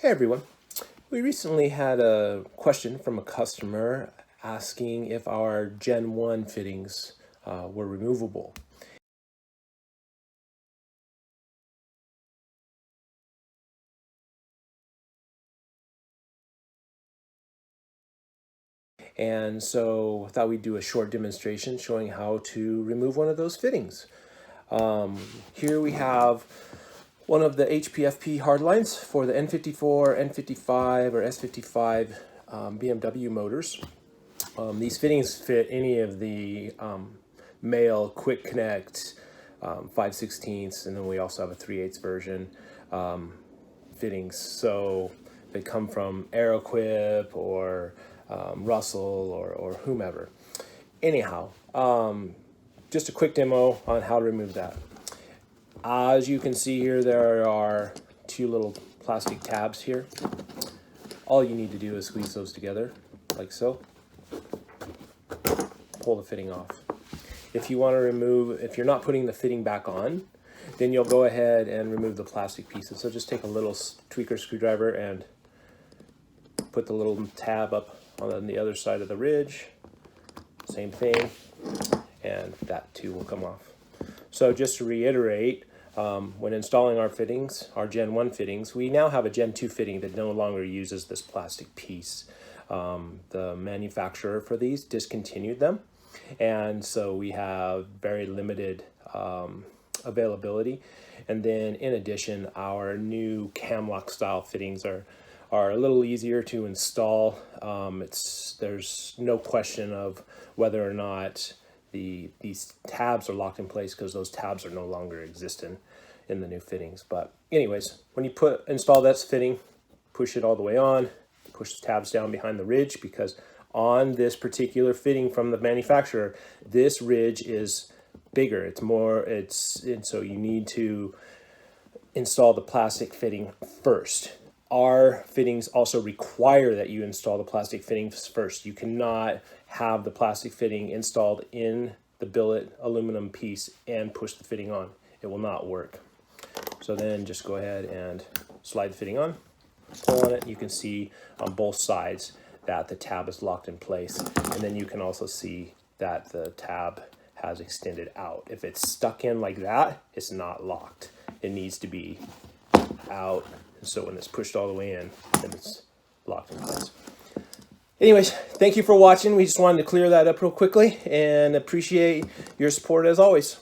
Hey everyone. We recently had a question from a customer asking if our Gen 1 fittings were removable. And so I thought we'd do a short demonstration showing how to remove one of those fittings. Here we have one of the HPFP hardlines for the N54, N55, or S55 BMW motors. These fittings fit any of the male quick connect 5/16, and then we also have a 3/8 version fittings. So they come from Aeroquip or Russell or whomever. Anyhow, just a quick demo on how to remove that. As you can see here, there are two little plastic tabs here. All you need to do is squeeze those together like so. Pull the fitting off. If you want to remove, if you're not putting the fitting back on, then you'll go ahead and remove the plastic pieces. So just take a little tweaker screwdriver and put the little tab up on the other side of the ridge. Same thing, and that too will come off. So just to reiterate, when installing our fittings, our Gen 1 fittings, we now have a Gen 2 fitting that no longer uses this plastic piece. The manufacturer for these discontinued them, and so we have very limited availability. And then in addition, our new Camlock style fittings are a little easier to install. There's no question of whether or not these tabs are locked in place, because those tabs are no longer existent in the new fittings. But anyways, when you install that fitting, push it all the way on, push the tabs down behind the ridge, because on this particular fitting from the manufacturer, this ridge is bigger. And so you need to install the plastic fitting first. Our fittings also require that you install the plastic fittings first. You cannot have the plastic fitting installed in the billet aluminum piece and push the fitting on. It will not work. So then just go ahead and slide the fitting on, pull on it. You can see on both sides that the tab is locked in place. And then you can also see that the tab has extended out. If it's stuck in like that, it's not locked. It needs to be out. So when it's pushed all the way in, then it's locked in place. Anyways, thank you for watching. We just wanted to clear that up real quickly and appreciate your support as always.